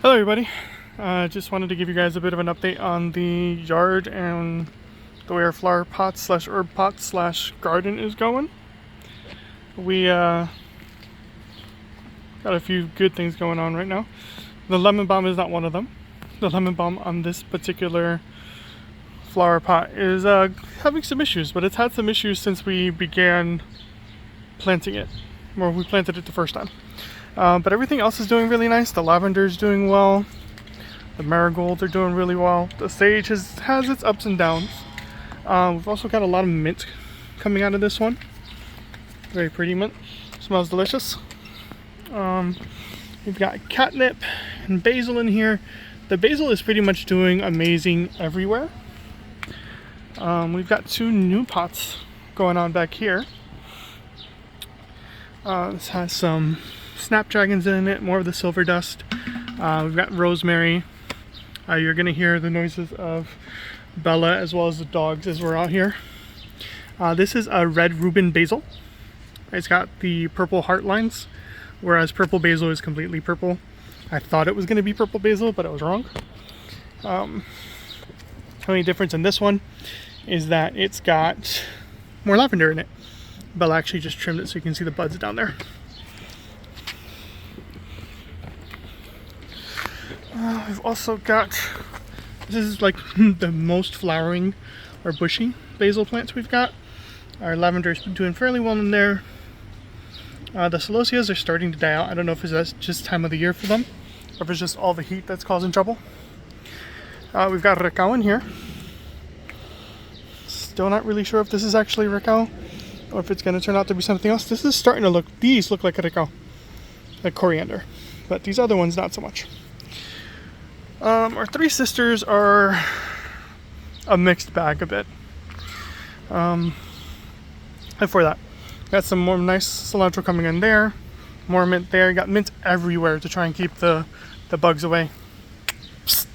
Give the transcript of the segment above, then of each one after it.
Hello everybody, just wanted to give you guys a bit of an update on the yard and the way our flower pot slash herb pot slash garden is going. We got a few good things going on right now. The lemon balm is not one of them. The lemon balm on this particular flower pot is having some issues, but it's had some issues since we began planting it, or we planted it the first time. But everything else is doing really nice. The lavender is doing well. The marigolds are doing really well. The sage has its ups and downs. We've also got a lot of mint coming out of this one. Very pretty mint. Smells delicious. We've got catnip and basil in here. The basil is pretty much doing amazing everywhere. We've got two new pots going on back here. This has some snapdragons in it, more of the silver dust. We've got rosemary. You're gonna hear the noises of Bella as well as the dogs as we're out here. This is a red Reuben basil. It's got the purple heart lines, whereas purple basil is completely purple. I thought it was gonna be purple basil, but I was wrong. The only difference in this one is that it's got more lavender in it. Bella actually just trimmed it so you can see the buds down there. We've also got, this is like the most flowering or bushy basil plants we've got. Our lavender's been doing fairly well in there. The celosias are starting to die out. I don't know if that's just time of the year for them, or if it's just all the heat that's causing trouble. We've got recao in here. Still not really sure if this is actually recao or if it's going to turn out to be something else. This is starting to look, these look like a recao, like coriander, but these other ones not so much. Our three sisters are a mixed bag a bit. And for that, got some more nice cilantro coming in there, more mint there. Got mint everywhere to try and keep the bugs away. Psst.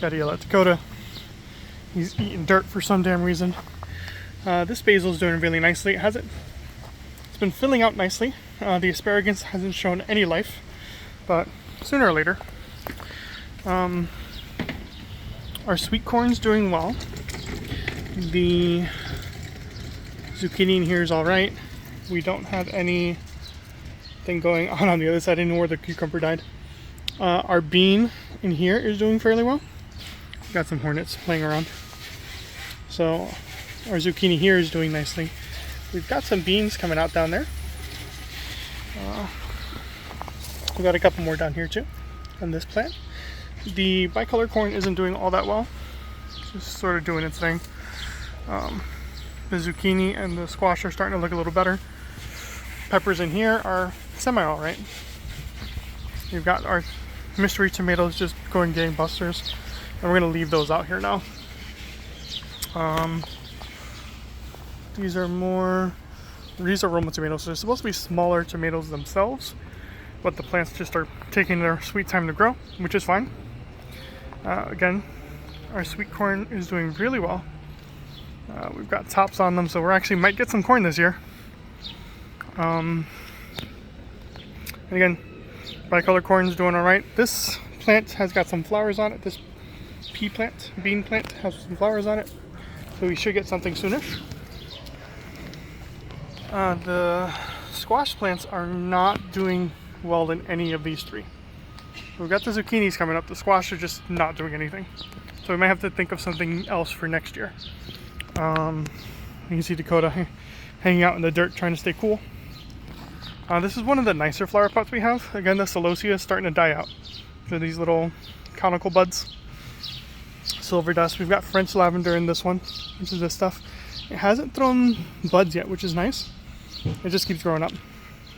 Gotta yell at Dakota. He's eating dirt for some damn reason. This basil's doing really nicely. It's been filling out nicely. The asparagus hasn't shown any life, but sooner or later. Our sweet corn's doing well. The zucchini in here is alright. We don't have anything going on the other side. I didn't know where the cucumber died. Our bean in here is doing fairly well. Got some hornets playing around. So our zucchini here is doing nicely. We've got some beans coming out down there. We got a couple more down here too on this plant. The bicolor corn isn't doing all that well. It's just sort of doing its thing. The zucchini and the squash are starting to look a little better. Peppers in here are semi alright. We've got our mystery tomatoes just going gangbusters, and we're gonna leave those out here now. These are Roma tomatoes. They're supposed to be smaller tomatoes themselves, but the plants just are taking their sweet time to grow, which is fine. Again, our sweet corn is doing really well. We've got tops on them, so we actually might get some corn this year. And again, bicolor corn is doing all right. This plant has got some flowers on it. This bean plant has some flowers on it, so we should get something soonish. The squash plants are not doing well in any of these three. We've got the zucchinis coming up. The squash are just not doing anything, so we might have to think of something else for next year. You can see Dakota hanging out in the dirt trying to stay cool. This is one of the nicer flower pots we have. Again, the celosia is starting to die out. So these little conical buds. Silver dust. We've got French lavender in this one, which is this stuff. It hasn't thrown buds yet, which is nice. It just keeps growing up.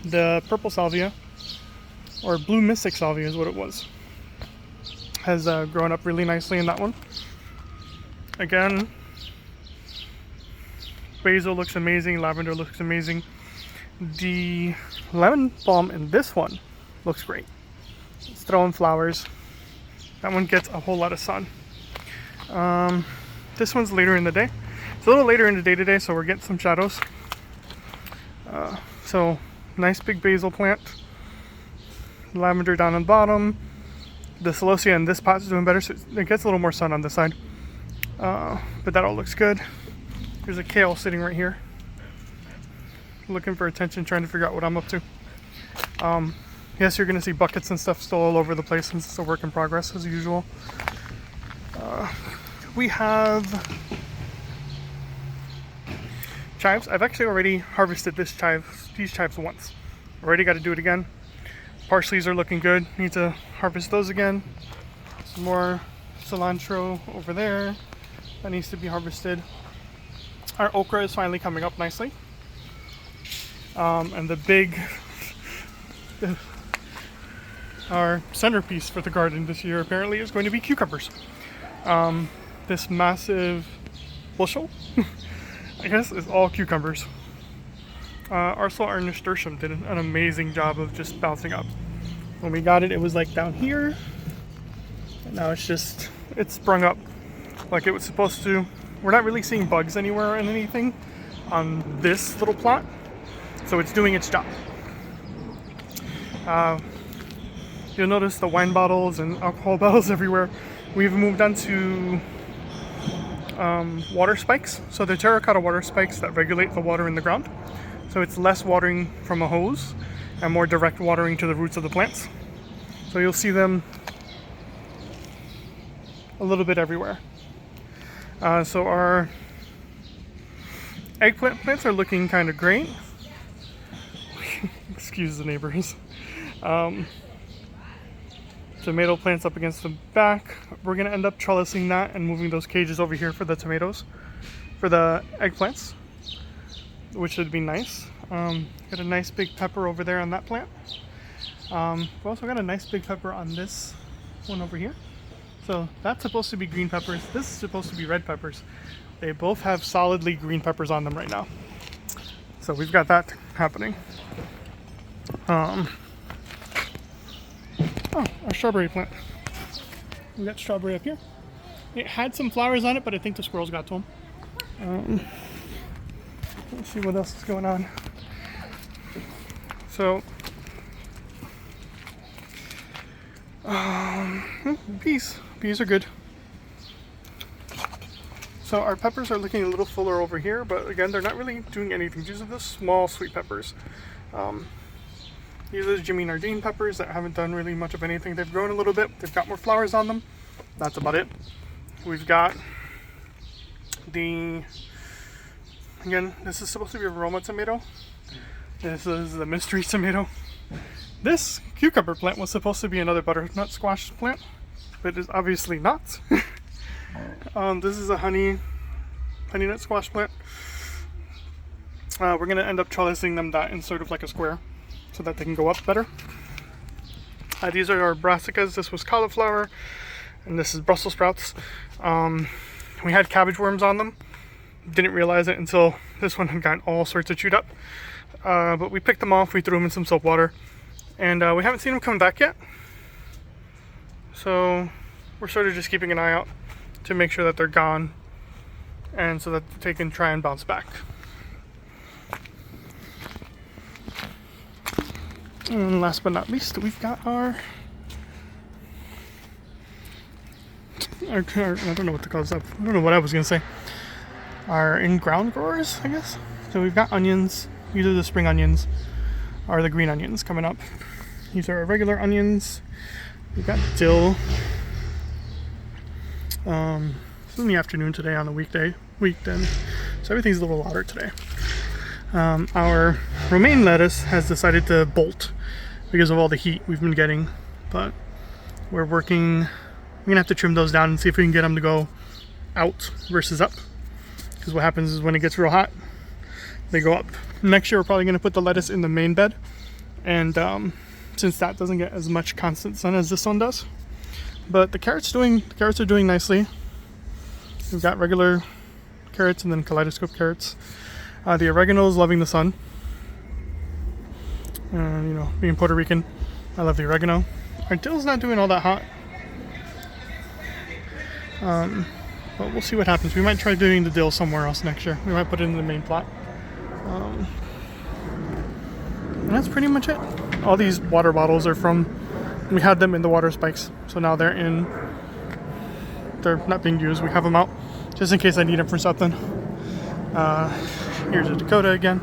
The purple salvia, or blue mystic salvia is what it was, has grown up really nicely in that one. Again, basil looks amazing, lavender looks amazing. The lemon balm in this one looks great. It's throwing flowers. That one gets a whole lot of sun. This one's later in the day. It's a little later in the day today, so we're getting some shadows. So nice big basil plant. lavender down on the bottom. The celosia in this pot is doing better, so it gets a little more sun on this side. But that all looks good. There's a kale sitting right here, looking for attention, trying to figure out what I'm up to. Yes, you're gonna see buckets and stuff still all over the place since it's a work in progress as usual. We have chives. I've actually already harvested these chives once. Already got to do it again. Parsleys are looking good. Need to harvest those again. Some more cilantro over there that needs to be harvested. Our okra is finally coming up nicely. And our centerpiece for the garden this year apparently is going to be cucumbers. This massive bushel, I guess, is all cucumbers. Also, our nasturtium did an amazing job of just bouncing up. When we got it, it was like down here. And now it's sprung up like it was supposed to. We're not really seeing bugs anywhere and anything on this little plot, so it's doing its job. You'll notice the wine bottles and alcohol bottles everywhere. We've moved on to water spikes. So they're terracotta water spikes that regulate the water in the ground. So it's less watering from a hose and more direct watering to the roots of the plants. So you'll see them a little bit everywhere. So our eggplant plants are looking kind of great. Excuse the neighbors. Tomato plants up against the back. We're gonna end up trellising that and moving those cages over here for the tomatoes, for the eggplants, which should be nice. Got a nice big pepper over there on that plant. We've also got a nice big pepper on this one over here. So that's supposed to be green peppers. This is supposed to be red peppers. They both have solidly green peppers on them right now. So we've got that happening. Oh, our strawberry plant. We got strawberry up here. It had some flowers on it, but I think the squirrels got to them. Let's see what else is going on. So, peas. Peas are good. So our peppers are looking a little fuller over here, but again, they're not really doing anything. These are the small sweet peppers. These are the Jimmy Nardine peppers that haven't done really much of anything. They've grown a little bit. They've got more flowers on them. That's about it. We've got again, this is supposed to be a Roma tomato. This is the mystery tomato. This cucumber plant was supposed to be another butternut squash plant, but it is obviously not. This is a honey nut squash plant. We're going to end up trellising them that in sort of like a square so that they can go up better. These are our brassicas. This was cauliflower, and this is Brussels sprouts. We had cabbage worms on them. Didn't realize it until this one had gotten all sorts of chewed up. But we picked them off, we threw them in some soap water, and we haven't seen them come back yet. So we're sort of just keeping an eye out to make sure that they're gone and so that they can try and bounce back. And last but not least, we've got our I don't know what to call this up. I don't know what I was gonna say. Our in-ground growers, I guess. So we've got onions. These are the spring onions, or the green onions coming up. These are our regular onions. We've got dill. It's in the afternoon today on a weekend, so everything's a little louder today. Our romaine lettuce has decided to bolt because of all the heat we've been getting, but we're gonna have to trim those down and see if we can get them to go out versus up, because what happens is when it gets real hot, they go up. Next year we're probably gonna put the lettuce in the main bed, and since that doesn't get as much constant sun as this one does. But the carrots are doing nicely. We've got regular carrots and then kaleidoscope carrots. The oregano is loving the sun. And, you know, being Puerto Rican, I love the oregano. Our dill's not doing all that hot. But we'll see what happens. We might try doing the dill somewhere else next year. We might put it in the main plot. And that's pretty much it. All these water bottles are from We had them in the water spikes, so now they're not being used. We have them out just in case I need them for something. Here's a Dakota again.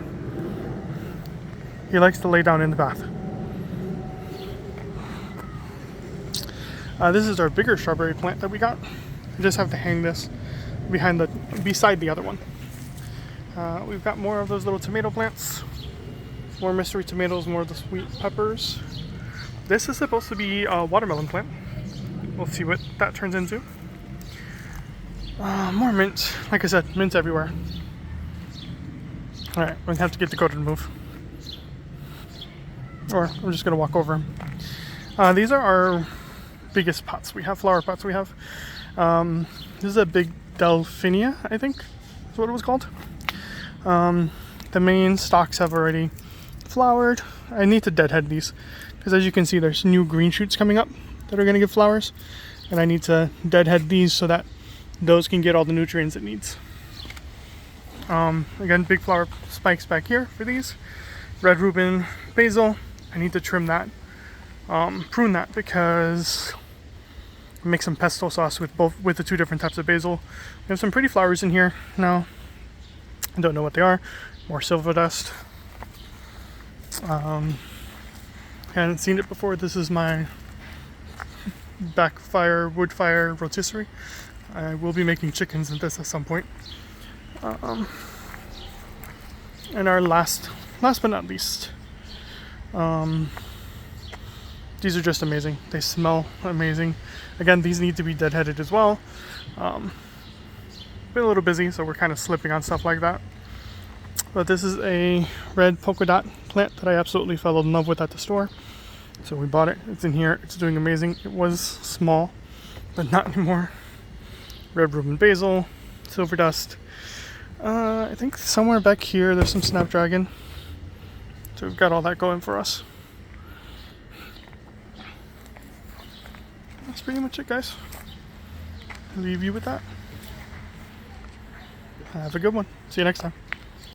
He likes to lay down in the bath. This is our bigger strawberry plant that we got. We just have to hang this beside the other one. We've got more of those little tomato plants. More mystery tomatoes, more of the sweet peppers. This is supposed to be a watermelon plant. We'll see what that turns into. More mint. Like I said, mint everywhere. Alright, we're gonna have to get Dakota to move. Or I'm just gonna walk over him. These are our biggest pots. We have flower pots. We have this is a big Delphinia, I think is what it was called. The main stalks have already flowered. I need to deadhead these because, as you can see, there's new green shoots coming up that are going to give flowers, and I need to deadhead these so that those can get all the nutrients it needs. Again, big flower spikes back here for these. Red Reuben basil. I need to trim that, prune that, because make some pesto sauce with the two different types of basil. We have some pretty flowers in here now. I don't know what they are. More silver dust. I hadn't seen it before. This is my wood fire rotisserie. I will be making chickens in this at some point. And our last but not least, these are just amazing. They smell amazing. Again, these need to be deadheaded as well. Been a little busy, so we're kind of slipping on stuff like that. But this is a red polka dot plant that I absolutely fell in love with at the store. So we bought it. It's in here. It's doing amazing. It was small, but not anymore. Red Reuben basil, silver dust. I think somewhere back here there's some snapdragon. So we've got all that going for us. That's pretty much it, guys. I'll leave you with that. Have a good one. See you next time.